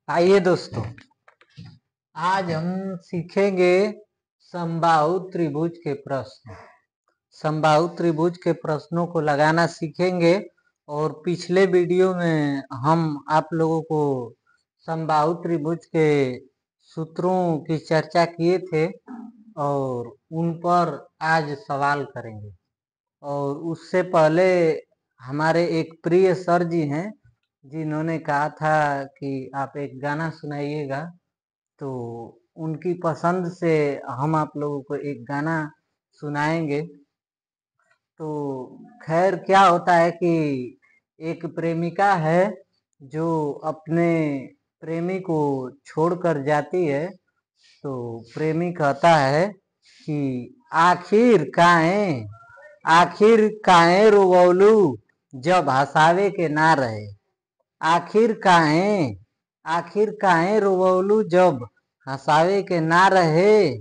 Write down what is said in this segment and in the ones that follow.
आइए दोस्तों, आज हम सीखेंगे समबाहु त्रिभुज के प्रश्न। समबाहु त्रिभुज के प्रश्नों को लगाना सीखेंगे और पिछले वीडियो में हम आप लोगों को समबाहु त्रिभुज के सूत्रों की चर्चा किए थे और उन पर आज सवाल करेंगे। और उससे पहले हमारे एक प्रिय सर जी हैं जिन्होंने कहा था कि आप एक गाना सुनाइएगा, तो उनकी पसंद से हम आप लोगों को एक गाना सुनाएंगे। तो खैर क्या होता है कि एक प्रेमिका है जो अपने प्रेमी को छोड़कर जाती है, तो प्रेमी कहता है कि आखिर काहे रोवलू जब हंसावे के ना रहे। आखिर काहे रोवलू जब हंसावे के ना रहे।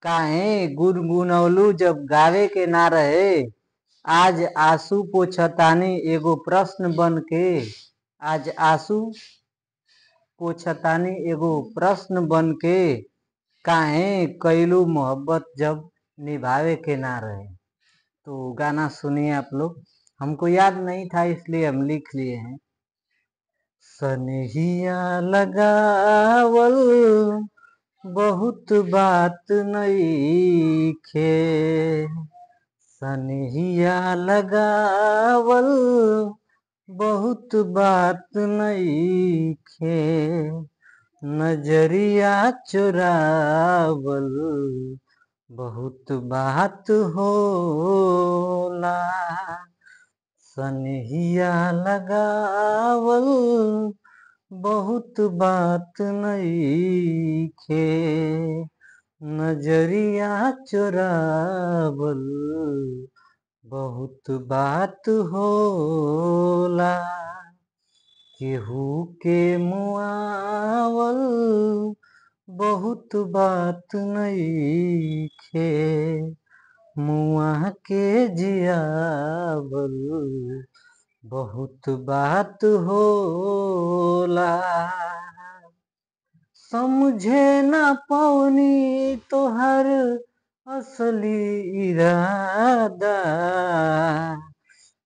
काहे गुनगुनौलू जब गावे के ना रहे। आज आंसू पोछतानी एगो प्रश्न बन के। आज आंसू पोछतानी एगो प्रश्न बन के। काहे कैलू मोहब्बत जब निभावे के ना रहे। तो गाना सुनिए आप लोग। हमको याद नहीं था इसलिए हम लिख लिए हैं। सनहिया लगावल बहुत बात नइखे। सनहिया लगावल बहुत बात नइखे। नजरिया चुरावल बहुत बात होला। सनहिया लगावल बहुत बात नइखे। नजरिया चुरावल बहुत बात होला। केहू के मुआवल बहुत बात नइखे। मुआ के जियावल बहुत बात होला। समझे न पौनी तोहर असली इरादा।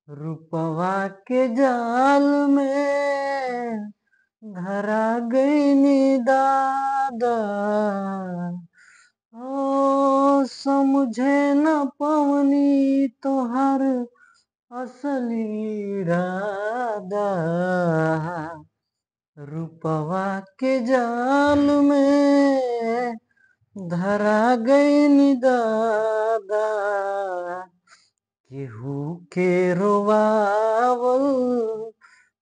रूपवा के जाल में धरा गईनी दादा। ओ समझे न पवनी तोहर असली इरादा। रूपवा के जाल में धरा गईनी दादा। केहू के रोवावल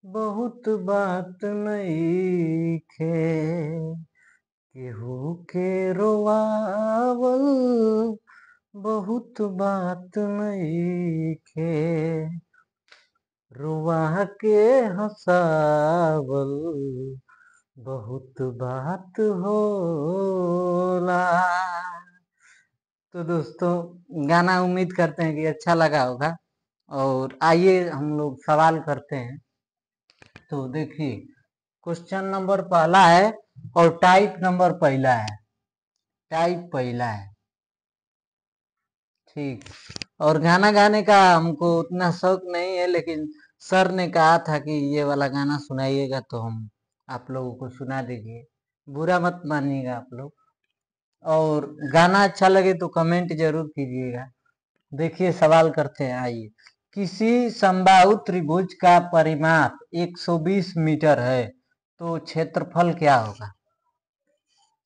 बहुत बात नइखे। केहू के रोवावल बहुत बात नइखे। रोवा के हंसावल बहुत बात होला। तो दोस्तों, गाना उम्मीद करते हैं कि अच्छा लगा होगा और आइए हम लोग सवाल करते हैं। तो देखिए, क्वेश्चन नंबर पहला है और टाइप नंबर पहला है। टाइप पहला है, ठीक। और गाना गाने का हमको उतना शौक नहीं है, लेकिन सर ने कहा था कि ये वाला गाना सुनाइएगा, तो हम आप लोगों को सुना दीजिए। बुरा मत मानिएगा आप लोग। और गाना अच्छा लगे तो कमेंट जरूर कीजिएगा। देखिए सवाल करते हैं, आइए। किसी समबाहु त्रिभुज का परिमाप 120 मीटर है, तो क्षेत्रफल क्या होगा।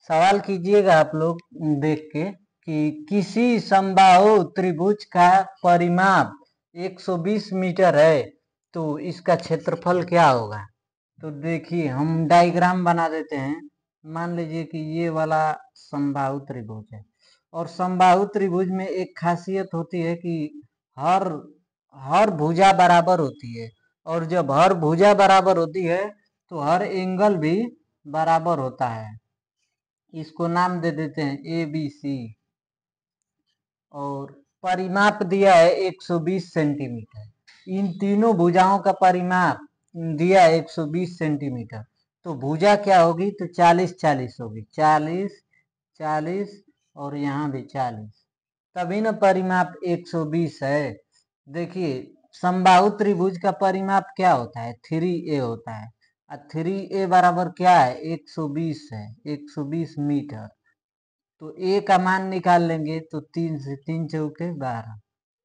सवाल कीजिएगा आप लोग देख के कि किसी समबाहु त्रिभुज का परिमाप 120 मीटर है, तो इसका क्षेत्रफल क्या होगा। तो देखिए हम डायग्राम बना देते हैं। मान लीजिए कि ये वाला समबाहु त्रिभुज है और समबाहु त्रिभुज में एक खासियत होती है कि हर हर भुजा बराबर होती है, और जब हर भुजा बराबर होती है तो हर एंगल भी बराबर होता है। इसको नाम दे देते हैं ABC। और परिमाप दिया है 120 सेंटीमीटर। इन तीनों भुजाओं का परिमाप दिया है 120 सेंटीमीटर। तो भुजा क्या होगी, तो 40-40 होगी, 40-40 और यहाँ भी 40, तभी ना परिमाप 120 है। देखिए समबाहु त्रिभुज का परिमाप क्या होता है, 3a होता है, और 3a बराबर क्या है, 120 है, 120 मीटर। तो a का मान निकाल लेंगे, तो 3 से 3 चौके 12,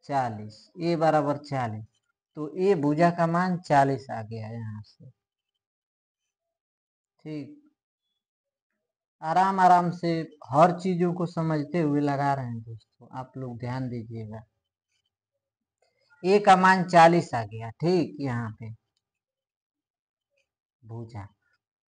40, a बराबर 40, तो a भुजा का मान 40 आ गया यहाँ से। ठीक, आराम आराम से हर चीजों को समझते हुए लगा रहे हैं दोस्तों, आप लोग ध्यान दीजिएगा। a का मान 40 आ गया, ठीक, यहाँ पे भुजा।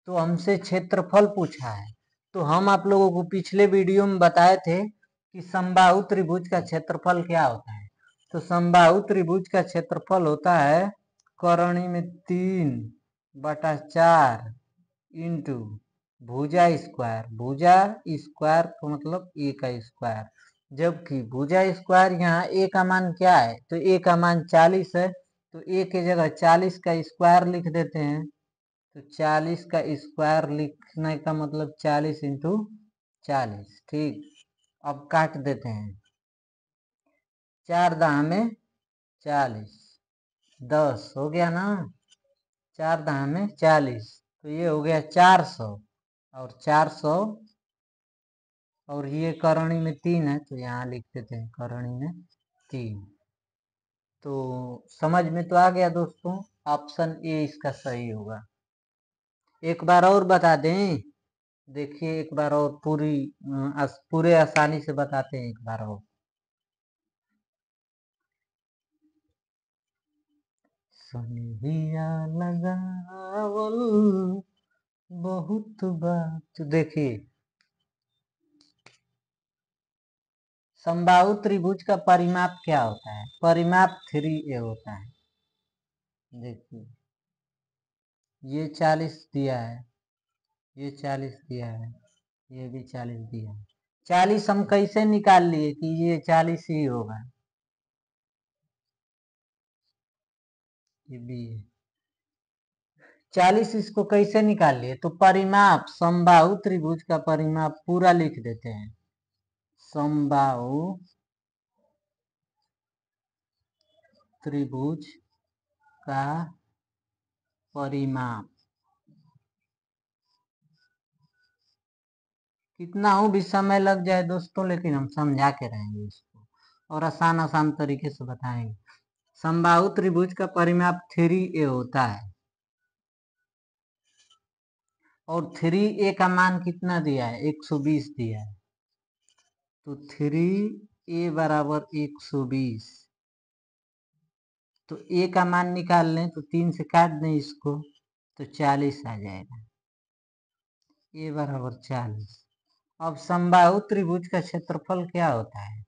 तो हमसे क्षेत्रफल पूछा है, तो हम आप लोगों को पिछले वीडियो में बताए थे कि समबाहु त्रिभुज का क्षेत्रफल क्या होता है। तो समबाहु त्रिभुज का क्षेत्रफल होता है करणी में 3/4 इंटू भुजा स्क्वायर, भुजा स्क्वायर का मतलब a का स्क्वायर, जबकि भुजा स्क्वायर यहाँ a का मान क्या है, तो a का मान 40 है, तो a के जगह 40 का स्क्वायर लिख देते हैं। तो 40 का स्क्वायर लिखने का मतलब 40 इंटू 40, ठीक। अब काट देते हैं, 4 दाह में 40, 10 हो गया ना, 4 दाह में 40, तो ये हो गया 400, और 400 और ये करणी में 3 है, तो यहाँ लिख देते हैं करणी में 3। तो समझ में तो आ गया दोस्तों, ऑप्शन ए इसका सही होगा। एक बार और बता दें, देखिए एक बार और पूरे आसानी से बताते हैं एक बार और। सनहिया लगावल बहुत बात, देखिए समबाहु त्रिभुज का परिमाप क्या होता है, परिमाप 3a होता है। देखिए ये 40 दिया है, ये 40 दिया है, ये भी 40 दिया है। 40 हम कैसे निकाल लिए कि ये 40 ही होगा, ये भी है 40, इसको कैसे निकाल लिए, तो परिमाप समबाहु त्रिभुज का परिमाप पूरा लिख देते हैं, समबाहु त्रिभुज का परिमाप, कितना हो भी समय लग जाए दोस्तों, लेकिन हम समझा के रहेंगे इसको और आसान आसान तरीके से बताएंगे। समबाहु त्रिभुज का परिमाप 3a होता है, और 3a का मान कितना दिया है, 120 दिया है, तो 3a बराबर 120, तो a का मान निकाल लें, तो 3 से काट दें इसको, तो 40 आ जाएगा, a बराबर 40। अब समबाहु त्रिभुज का क्षेत्रफल क्या होता है,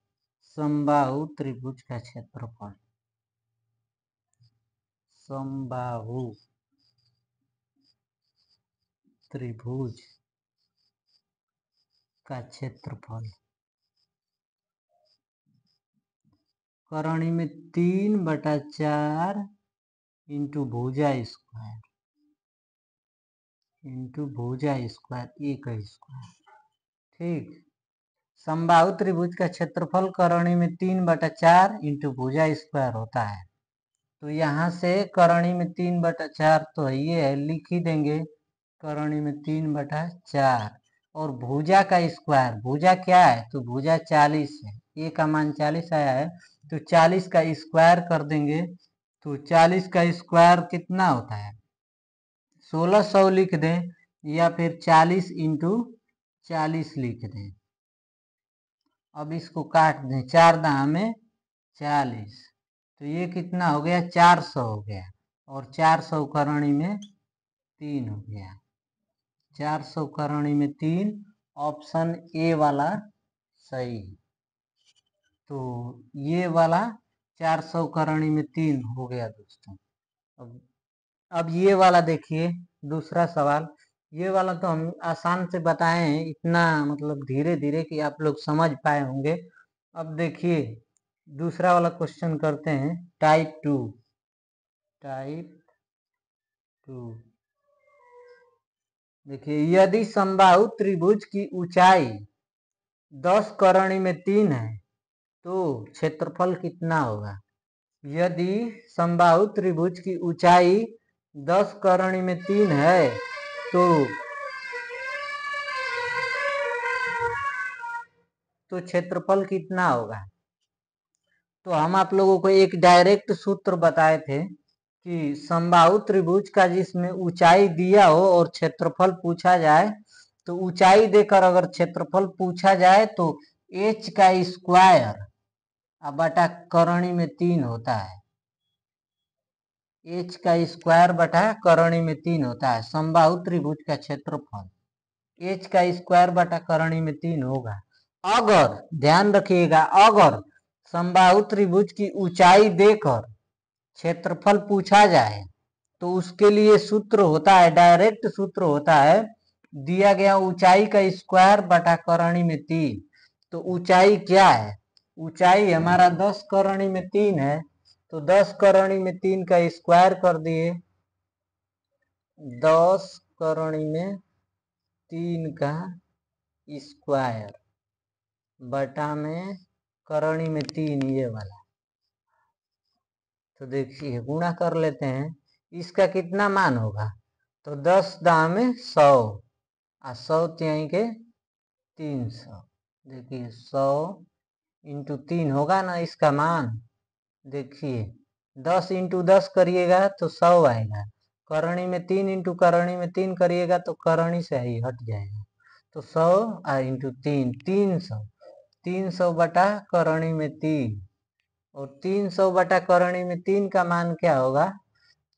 समबाहु त्रिभुज का क्षेत्रफल, समबाहु त्रिभुज का क्षेत्रफल करणी में 3/4 इंटू भुजा स्क्वायर, इंटू भुजा स्क्वायर, ए का स्क्वायर, ठीक। समबाहु त्रिभुज का क्षेत्रफल करणी में 3/4 इंटू भुजा स्क्वायर होता है। तो यहाँ से करणी में 3/4 तो ये है, लिख ही देंगे करणी में 3/4, और भुजा का स्क्वायर, भुजा क्या है, तो भुजा 40 है, ए का मान 40 आया है, तो 40 का स्क्वायर कर देंगे, तो 40 का स्क्वायर कितना होता है, 1600 लिख दें, या फिर 40 इंटू 40 लिख दें। अब इसको काट दें, 4 दाह में 40, तो ये कितना हो गया, 400 हो गया, और 400 करणी में 3 हो गया, 400 करणी में 3, ऑप्शन ए वाला सही। तो ये वाला 400 करणी में 3 हो गया दोस्तों। अब ये वाला देखिए, दूसरा सवाल, ये वाला तो हम आसान से बताए हैं, इतना मतलब धीरे धीरे कि आप लोग समझ पाए होंगे। अब देखिए दूसरा वाला क्वेश्चन करते हैं, टाइप 2, टाइप 2। देखिए, यदि समबाहु त्रिभुज की ऊंचाई 10 करणी में 3 है तो क्षेत्रफल कितना होगा। यदि समबाहु त्रिभुज की ऊंचाई 10 करणी में 3 है तो क्षेत्रफल कितना होगा। तो हम आप लोगों को एक डायरेक्ट सूत्र बताए थे कि समबाहु त्रिभुज का जिसमें ऊंचाई दिया हो और क्षेत्रफल पूछा जाए, तो ऊंचाई देकर अगर क्षेत्रफल पूछा जाए तो h का स्क्वायर बटा करणी में 3 होता है। h का स्क्वायर बटा करणी में 3 होता है समबाहु त्रिभुज का क्षेत्रफल। h का स्क्वायर बटा करणी में 3 होगा। अगर ध्यान रखिएगा, अगर समबाहु त्रिभुज की ऊंचाई देकर क्षेत्रफल पूछा जाए तो उसके लिए सूत्र होता है, डायरेक्ट सूत्र होता है, दिया गया ऊंचाई का स्क्वायर बटा करणी में 3। तो ऊंचाई क्या है, ऊंचाई हमारा 10 करणी में 3 है, तो 10 करणी में 3 का स्क्वायर कर दिए, 10 करणी में 3 का स्क्वायर बटा में करणी में 3 ये वाला। तो देखिए गुणा कर लेते हैं, इसका कितना मान होगा, तो 10 दाम 100 और 100 त्याई के 300। देखिए 100 इंटू 3 होगा ना इसका मान। देखिए 10 इंटू 10 करिएगा तो 100 आएगा, करणी में 3 इंटू करणी में 3 करिएगा तो करणी से ही हट जाएगा, तो 100 इंटू 3 300, 300 बटा करणी में 3, और 300 बटा करणी में 3 का मान क्या होगा,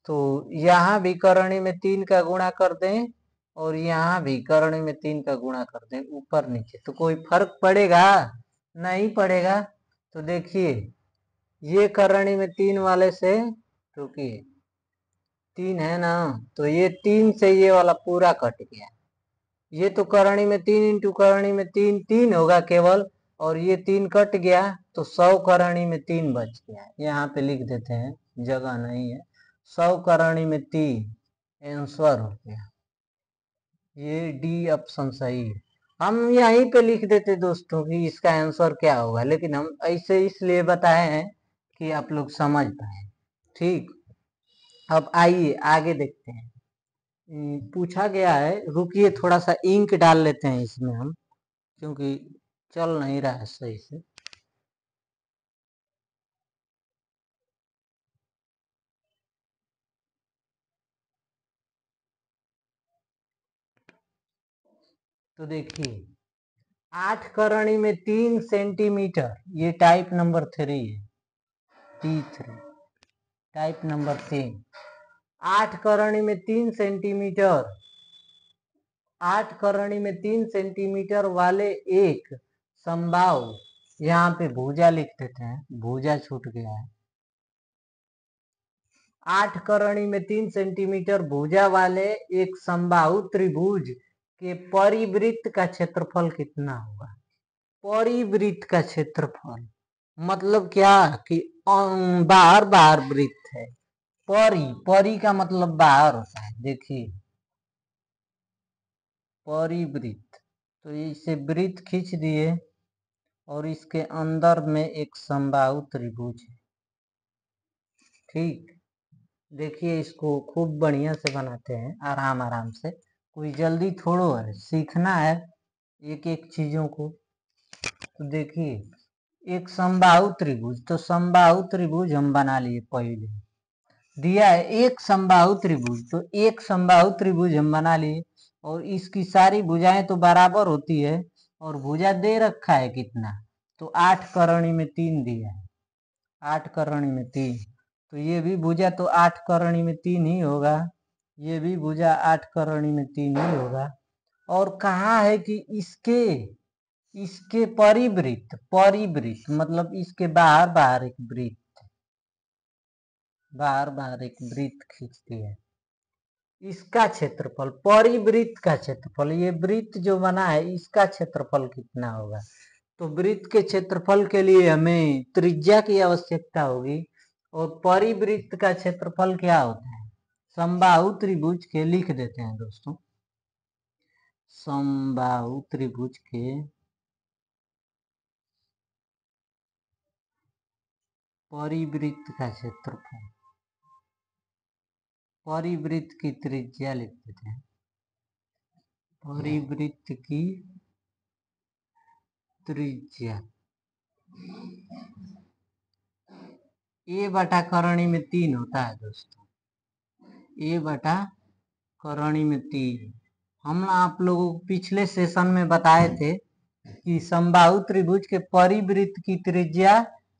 तो यहाँ भी करणी में 3 का गुणा कर दें और यहाँ भी करणी में 3 का गुणा कर दें ऊपर नीचे, तो कोई फर्क पड़ेगा नहीं पड़ेगा। तो देखिए ये करणी में 3 वाले से, रुकिए 3 है ना, तो ये 3 से ये वाला पूरा कट गया, ये तो करणी में 3 इंटू करणी में 3 3 होगा केवल, और ये 3 कट गया तो 100 करणी में 3 बच गया। यहाँ पे लिख देते हैं, जगह नहीं है, 100 करणी में 3 आंसर हो गया। ये डी ऑप्शन सही है। हम यहीं पे लिख देते दोस्तों कि इसका आंसर क्या होगा, लेकिन हम ऐसे इसलिए बताए हैं कि आप लोग समझ पाए। ठीक, अब आइए आगे देखते हैं। पूछा गया है, रुकिए थोड़ा सा इंक डाल लेते हैं इसमें हम, क्योंकि चल नहीं रहा है सही से। तो देखिए 8 करणी में 3 सेंटीमीटर, ये टाइप नंबर 3 है, T3 टाइप नंबर 3। 8 करणी में 3 सेंटीमीटर, 8 करणी में 3 सेंटीमीटर वाले एक समबाहु, यहाँ पे भुजा लिख देते हैं, भुजा छूट गया है। 8 करणी में 3 सेंटीमीटर भुजा वाले एक समबाहु त्रिभुज के परिवृत्त का क्षेत्रफल कितना होगा। परिवृत्त का क्षेत्रफल मतलब क्या कि बाहर बाहर वृत्त है, परी का मतलब बाहर होता है। देखिए परिवृत्त, तो इसे वृत्त खींच दिए और इसके अंदर में एक समबाहु त्रिभुज है। ठीक, देखिए इसको खूब बढ़िया से बनाते हैं, आराम आराम से, कोई जल्दी थोड़ो है, सीखना है एक एक चीजों को। तो देखिए एक समबाहु त्रिभुज, तो समबाहु त्रिभुज हम बना लिए, पहले दिया है एक समबाहु त्रिभुज, तो एक समबाहु त्रिभुज हम बना लिए, और इसकी सारी भुजाएं तो बराबर होती है, और भुजा दे रखा है कितना, तो 8 करणी में 3 दिया है, 8 करणी में 3, तो ये भी भुजा तो 8 करणी में 3 ही होगा, ये भी भुजा 8 करणी में 3 ही होगा। और कहा है कि इसके परिवृत्त, परिवृत्त मतलब इसके बाहर बाहर एक वृत्त, बाहर बाहर एक वृत्त खींचती है, इसका क्षेत्रफल, परिवृत्त का क्षेत्रफल, ये वृत्त जो बना है इसका क्षेत्रफल कितना होगा। तो वृत्त के क्षेत्रफल के लिए हमें त्रिज्या की आवश्यकता होगी, और परिवृत्त का क्षेत्रफल क्या होता है, समबाहु त्रिभुज के लिख देते हैं दोस्तों, समबाहु त्रिभुज के परिवृत्त का क्षेत्रफल, परिवृत्त की त्रिज्या लिख देते हैं, परिवृत्त की त्रिज्या ए बटा करणी में 3 होता है दोस्तों, ए बटा करणी में 3। हम आप लोगों को पिछले सेशन में बताए थे कि समबाहु त्रिभुज के परिवृत्त की त्रिज्या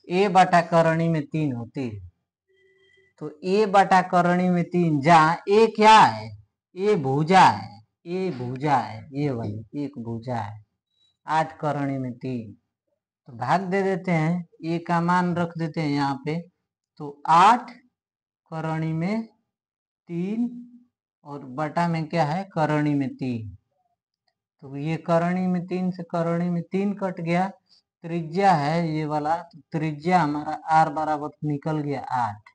ए बटा करणी में 3 होती है। तो ए बटा करणी में 3, जहाँ ए क्या है, ए भुजा है, ए भुजा है, ये वाली एक भुजा है, 8 करणी में 3। तो भाग दे देते हैं, ए का मान रख देते हैं यहाँ पे, तो 8 करणी में 3 और बटा में क्या है, करणी में 3। तो ये करणी में 3 से करणी में 3 कट गया, त्रिज्या है ये वाला, तो त्रिज्या हमारा आर बराबर निकल गया 8,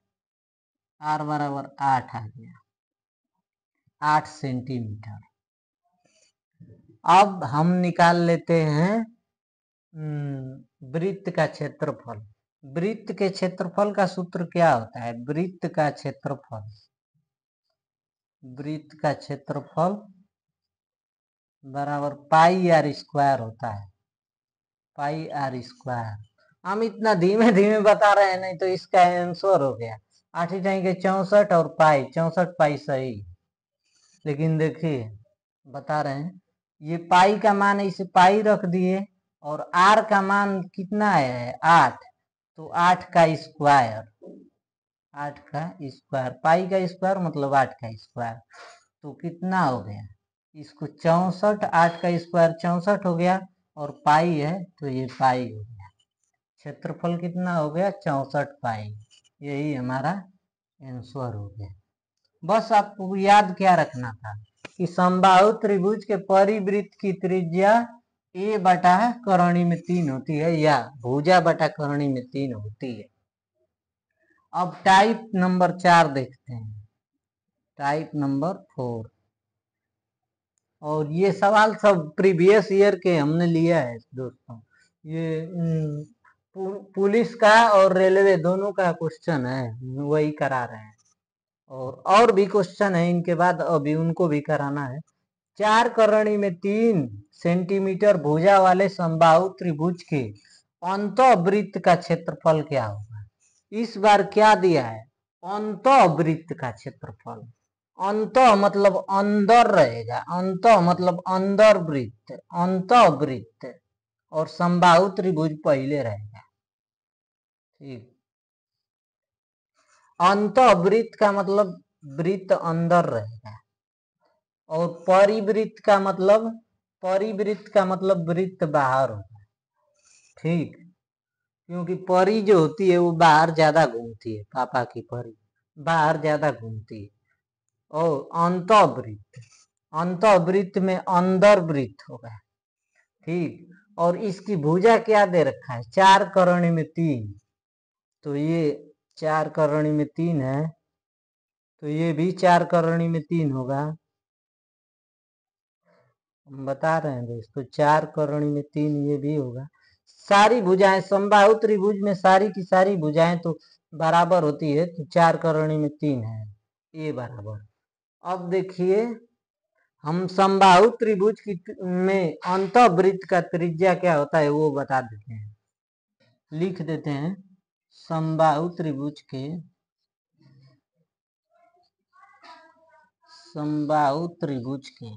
आर बराबर 8 आ गया, 8 सेंटीमीटर। अब हम निकाल लेते हैं वृत्त का क्षेत्रफल। वृत्त के क्षेत्रफल का सूत्र क्या होता है, वृत्त का क्षेत्रफल, वृत्त का क्षेत्रफल बराबर पाई आर स्क्वायर होता है, पाई आर स्क्वायर। हम इतना धीमे धीमे बता रहे हैं, नहीं तो इसका आंसर हो गया 8 के 64 और पाई 64 पाई सही। लेकिन देखिए बता रहे हैं, ये पाई का मान इसे पाई रख दिए और आर का मान कितना है 8, तो 8 का स्क्वायर, 8 का स्क्वायर, पाई का स्क्वायर मतलब 8 का स्क्वायर, तो कितना हो गया, इसको 64, 8 का स्क्वायर 64 हो गया और पाई है तो ये पाई हो गया। क्षेत्रफल कितना हो गया, 64 पाई। यही हमारा आंसर हो गया। बस आपको याद क्या रखना था कि समबाहु त्रिभुज के परिवृत्त की त्रिज्या ए बटा करणी में 3 होती है, या भुजा बटा करणी में 3 होती है। अब टाइप नंबर 4 देखते हैं, टाइप नंबर 4। और ये सवाल सब प्रीवियस ईयर के हमने लिया है दोस्तों, ये पुलिस का और रेलवे दोनों का क्वेश्चन है, वही करा रहे हैं। और भी क्वेश्चन है इनके बाद, अभी उनको भी कराना है। 4 करणी में 3 सेंटीमीटर भुजा वाले समबाहु त्रिभुज के अंतःवृत्त का क्षेत्रफल क्या होगा। इस बार क्या दिया है, अंतःवृत्त का क्षेत्रफल। अंत मतलब अंदर रहेगा, अंत मतलब अंदर वृत्त, अंतःवृत्त, और समबाहु त्रिभुज पहले रहेगा। ठीक, अंतःवृत्त का मतलब वृत्त अंदर रहेगा, और परिवृत्त का मतलब, परिवृत्त का मतलब वृत्त बाहर होगा। ठीक, क्योंकि परी जो होती है वो बाहर ज्यादा घूमती है, पापा की परी बाहर ज्यादा घूमती है। और अंतःवृत्त, अंतःवृत्त में अंदर वृत्त होगा। ठीक, और इसकी भुजा क्या दे रखा है, 4 करणी में 3, तो ये 4 करणी में 3 है, तो ये भी 4 करणी में 3 होगा। हम बता रहे हैं दोस्तों, 4 करणी में 3 ये भी होगा। सारी भुजाएं समबाहु त्रिभुज में सारी की सारी भुजाएं तो बराबर होती है, तो 4 करणी में 3 है, ये बराबर। अब देखिए, हम समबाहु त्रिभुज की में अंतःवृत्त का त्रिज्या क्या होता है वो बता देते हैं, लिख देते हैं। समबाहु त्रिभुज के, समबाहु त्रिभुज के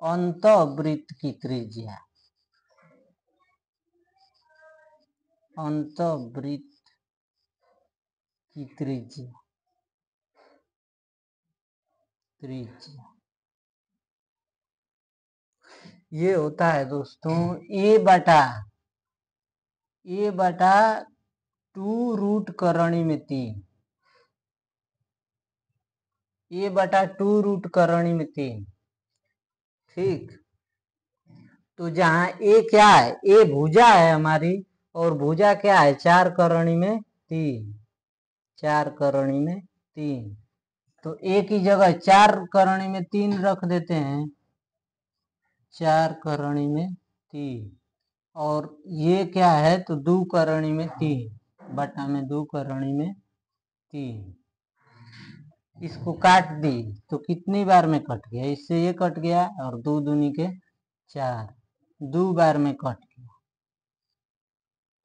अंतःवृत्त की त्रिज्या, अंतःवृत्त की त्रिज्या, त्रिज्या ये होता है दोस्तों ए बटा 2 रूट करणी में 3, ए बटा 2 रूट करणी में 3। ठीक, तो जहां ए क्या है, ए भुजा है हमारी, और भुजा क्या है 4 करणी में 3, 4 करणी में 3। तो एक ही जगह 4 करणी में 3 रख देते हैं, 4 करणी में 3, और ये क्या है तो 2 करणी में 3 बटा में 2 करणी में 3, इसको काट दी तो कितनी बार में कट गया, इससे ये कट गया और 2 दूनी के 4, 2 बार में कट गया।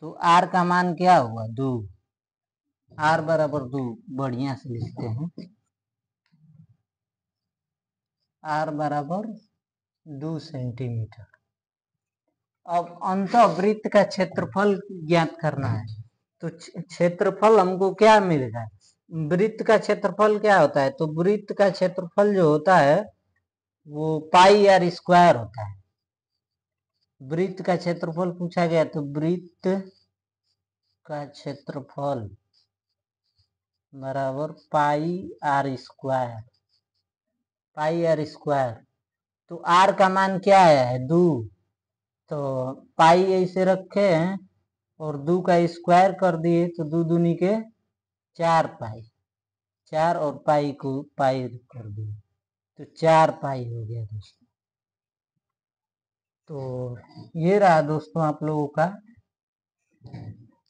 तो आर का मान क्या हुआ 2, आर बराबर 2, बढ़िया से लिखते हैं, आर बराबर 2 सेंटीमीटर। अब अंतःवृत्त का क्षेत्रफल ज्ञात करना है, तो क्षेत्रफल हमको क्या मिलेगा, वृत्त का क्षेत्रफल क्या होता है, तो वृत्त का क्षेत्रफल जो होता है वो पाई आर स्क्वायर होता है। वृत्त का क्षेत्रफल पूछा गया तो वृत्त का क्षेत्रफल बराबर pi r square, pi r square. तो आर का मान क्या आया है 2, तो पाई ऐसे रखे हैं और 2 का स्क्वायर कर दिए तो 2 दूनी के 4 पाई, 4 और पाई को पाई कर दिए तो 4 पाई हो गया दोस्तों। तो ये रहा दोस्तों आप लोगों का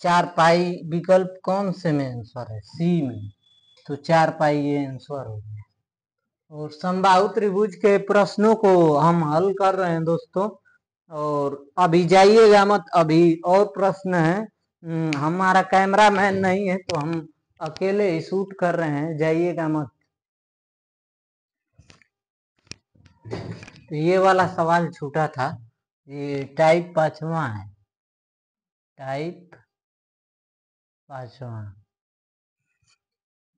4 पाई, विकल्प कौन से में आंसर है, सी में, तो 4 पाई ये आंसर हो गया। और समबाहु त्रिभुज के प्रश्नों को हम हल कर रहे हैं दोस्तों, और अभी जाइएगा मत, अभी और प्रश्न है, हमारा कैमरा मैन नहीं है तो हम अकेले ही शूट कर रहे हैं, जाइएगा मत। तो ये वाला सवाल छूटा था, ये टाइप 5वां है, टाइप 5वां।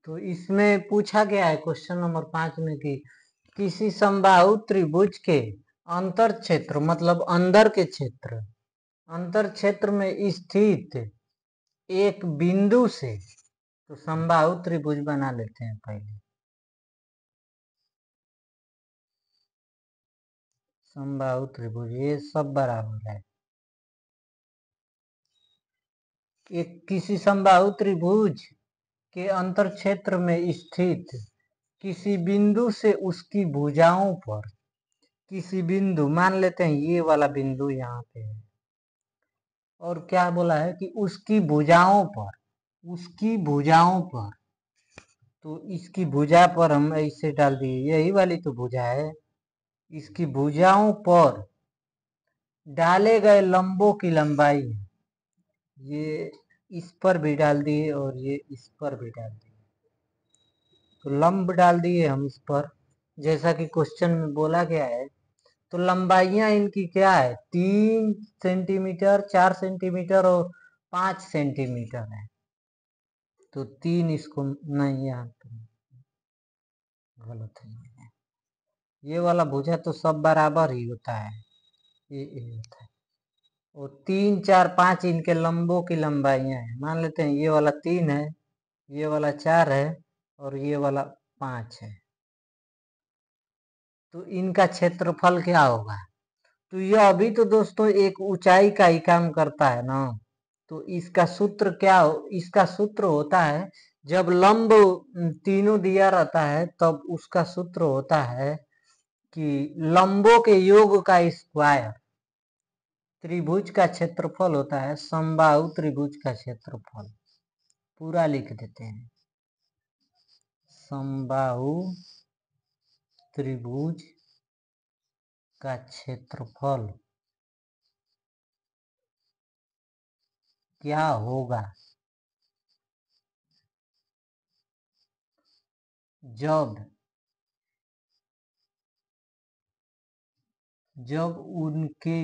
तो इसमें पूछा गया है क्वेश्चन नंबर 5 में कि किसी समबाहु त्रिभुज के अंतर क्षेत्र, मतलब अंदर के क्षेत्र, अंतर क्षेत्र में स्थित एक बिंदु से, तो समबाहु त्रिभुज बना लेते हैं पहले, समबाहु त्रिभुज ये सब बराबर है, एक किसी समबाहु त्रिभुज के अंतर क्षेत्र में स्थित किसी बिंदु से उसकी भुजाओं पर, किसी बिंदु मान लेते हैं ये वाला बिंदु यहाँ पे है, और क्या बोला है कि उसकी भुजाओं पर, उसकी भुजाओं पर, तो इसकी भुजा पर हम ऐसे डाल दिए, यही वाली तो भुजा है, इसकी भुजाओं पर डाले गए लंबों की लंबाई, ये इस पर भी डाल दिए और ये इस पर भी डाल दिए, तो लंब डाल दिए हम इस पर, जैसा कि क्वेश्चन में बोला गया है। तो लंबाइयां इनकी क्या है, 3 सेंटीमीटर, 4 सेंटीमीटर और 5 सेंटीमीटर है, तो 3 इसको नहीं, यहाँ गलत है, ये वाला भुजा तो सब बराबर ही होता है, ये होता है, और 3, 4, 5 इनके लंबों की लंबाइयां हैं, मान लेते हैं ये वाला 3 है, ये वाला 4 है और ये वाला 5 है, तो इनका क्षेत्रफल क्या होगा, तो यह अभी तो दोस्तों एक ऊंचाई का ही काम करता है ना, तो इसका सूत्र क्या हो, इसका सूत्र होता है जब लंब तीनों दिया रहता है तब उसका सूत्र होता है कि लंबों के योग का स्क्वायर, त्रिभुज का क्षेत्रफल होता है समबाहु त्रिभुज का क्षेत्रफल, पूरा लिख देते हैं, समबाहु त्रिभुज का क्षेत्रफल क्या होगा जब जब उनके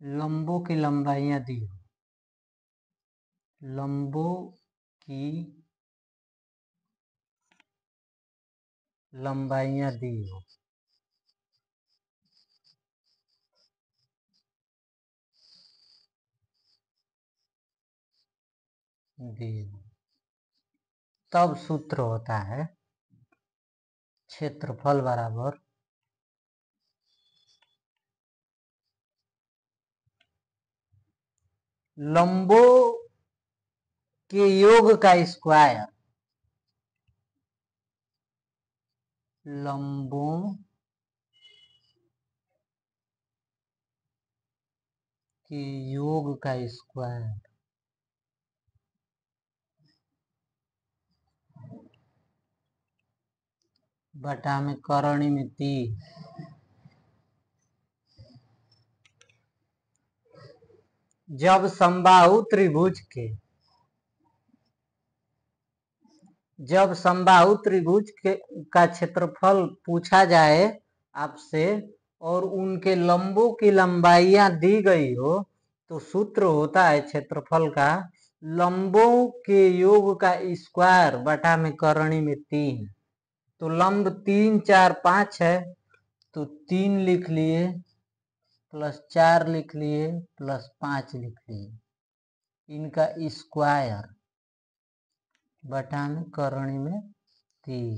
लंबों की लंबाइयां दी हो, लंबों की लंबाइयां दी हो, दी हो, तब सूत्र होता है क्षेत्रफल बराबर लंबों के योग का स्क्वायर लंबों के योग का स्क्वायर बटा में करणी में 3। जब समबाहु त्रिभुज का क्षेत्रफल पूछा जाए आपसे और उनके लंबों की लंबाइयां दी गई हो तो सूत्र होता है क्षेत्रफल का लंबों के योग का स्क्वायर बटा में करणी में 3। तो लंब 3 4 5 है तो 3 लिख लिए प्लस 4 लिख लिए प्लस 5 लिख लिए, इनका स्क्वायर बटा में करणी में 3।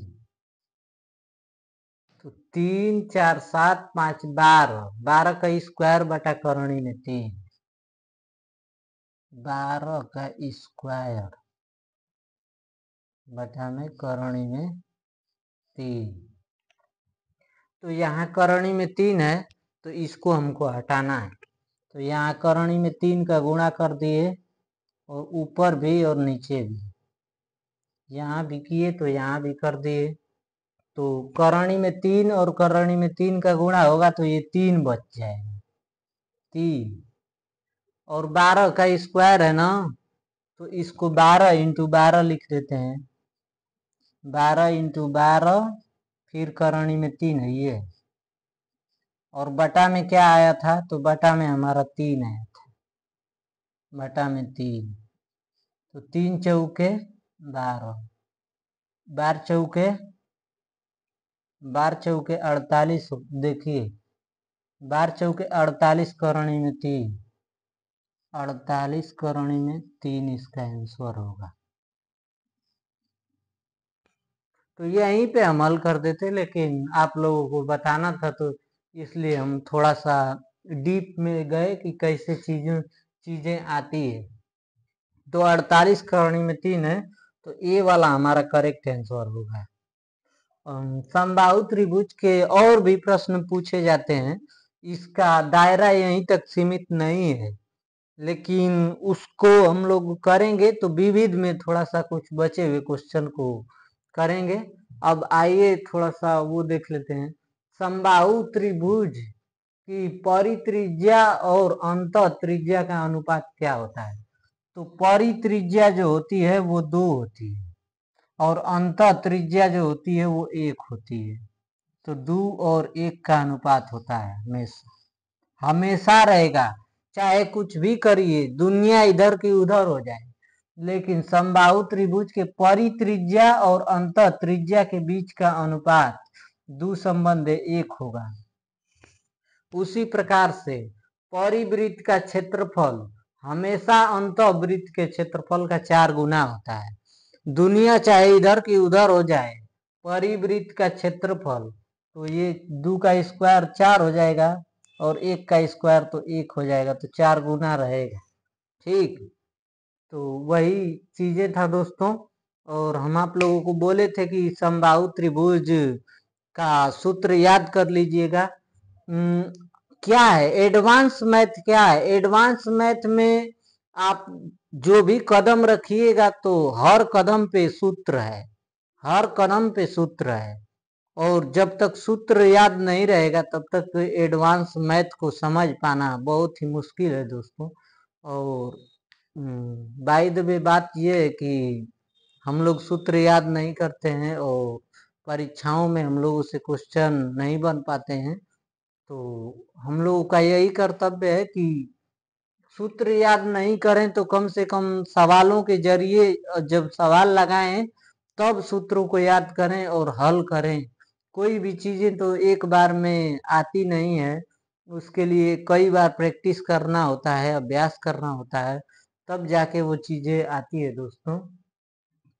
तो 3 4 7 5 12 का स्क्वायर बटा करणी में 3, 12 का स्क्वायर बटा में करणी में 3। तो यहाँ करणी में 3 है तो इसको हमको हटाना है। तो यहाँ करणी में 3 का गुणा कर दिए और ऊपर भी और नीचे भी, यहाँ भी किए तो यहाँ भी कर दिए। तो करणी में 3 और करणी में 3 का गुणा होगा तो ये 3 बच जाएगा 3। और 12 का स्क्वायर है ना तो इसको 12 इंटू 12 लिख देते हैं, 12 इंटू 12 फिर करणी में 3 है ये, और बटा में क्या आया था तो बटा में हमारा 3 आया था, बटा में 3। तो 3 चौके 12, 12 चौके 48। देखिए 12 चौके 48 करणी में 3, 48 करणी में 3 इसका आंसर होगा। तो यहीं पे हम हल कर देते लेकिन आप लोगों को बताना था तो इसलिए हम थोड़ा सा डीप में गए कि कैसे चीजें आती है। तो 48 करणी में 3 है तो ए वाला हमारा करेक्ट आंसर होगा। समबाहु त्रिभुज के और भी प्रश्न पूछे जाते हैं, इसका दायरा यहीं तक सीमित नहीं है लेकिन उसको हम लोग करेंगे तो विविध में थोड़ा सा कुछ बचे हुए क्वेश्चन को करेंगे। अब आइए थोड़ा सा वो देख लेते हैं, समबाहु त्रिभुज की परित्रिज्या और अंत त्रिज्या का अनुपात क्या होता है। तो परित्रिज्या जो होती है वो 2 होती है और अंत त्रिज्या जो होती है वो 1 होती है। तो 2 और 1 का अनुपात होता है, हमेशा रहेगा, चाहे कुछ भी करिए, दुनिया इधर की उधर हो जाए, लेकिन समबाहु त्रिभुज के परित्रिज्या और अंत त्रिज्या के बीच का अनुपात 2 संबंध 1 होगा। उसी प्रकार से परिवृत्त का क्षेत्रफल हमेशा अंतःवृत्त के क्षेत्रफल का 4 गुना होता है। दुनिया चाहे इधर की उधर हो जाए, परिवृत्त का क्षेत्रफल तो ये 2 का स्क्वायर 4 हो जाएगा और 1 का स्क्वायर तो 1 हो जाएगा, तो 4 गुना रहेगा। ठीक, तो वही चीजें था दोस्तों। और हम आप लोगों को बोले थे कि समबाहु त्रिभुज का सूत्र याद कर लीजिएगा। क्या है एडवांस मैथ, क्या है एडवांस मैथ में आप जो भी कदम रखिएगा तो हर कदम पे सूत्र है, हर कदम पे सूत्र है, और जब तक सूत्र याद नहीं रहेगा तब तक एडवांस मैथ को समझ पाना बहुत ही मुश्किल है दोस्तों। और बाय द वे बात यह है कि हम लोग सूत्र याद नहीं करते हैं और परीक्षाओं में हम लोगों से क्वेश्चन नहीं बन पाते हैं। तो हम लोगों का यही कर्तव्य है कि सूत्र याद नहीं करें तो कम से कम सवालों के जरिए जब सवाल लगाएं तब सूत्रों को याद करें और हल करें। कोई भी चीजें तो एक बार में आती नहीं है, उसके लिए कई बार प्रैक्टिस करना होता है, अभ्यास करना होता है, तब जाके वो चीजें आती है दोस्तों।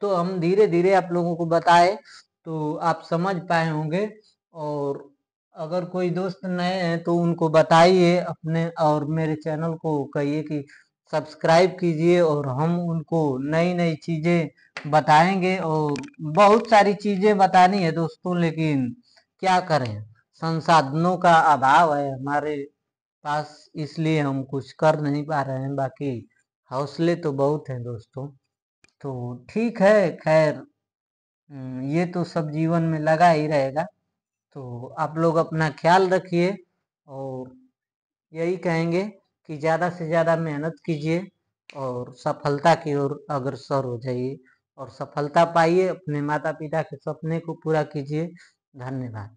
तो हम धीरे धीरे आप लोगों को बताए तो आप समझ पाए होंगे। और अगर कोई दोस्त नए हैं तो उनको बताइए अपने, और मेरे चैनल को कहिए कि सब्सक्राइब कीजिए और हम उनको नई नई चीज़ें बताएंगे। और बहुत सारी चीज़ें बतानी है दोस्तों, लेकिन क्या करें, संसाधनों का अभाव है हमारे पास, इसलिए हम कुछ कर नहीं पा रहे हैं। बाकी हौसले तो बहुत हैं दोस्तों। तो ठीक है, खैर ये तो सब जीवन में लगा ही रहेगा। तो आप लोग अपना ख्याल रखिए और यही कहेंगे कि ज़्यादा से ज़्यादा मेहनत कीजिए और सफलता की ओर अग्रसर हो जाइए और सफलता पाइए, अपने माता पिता के सपने को पूरा कीजिए। धन्यवाद।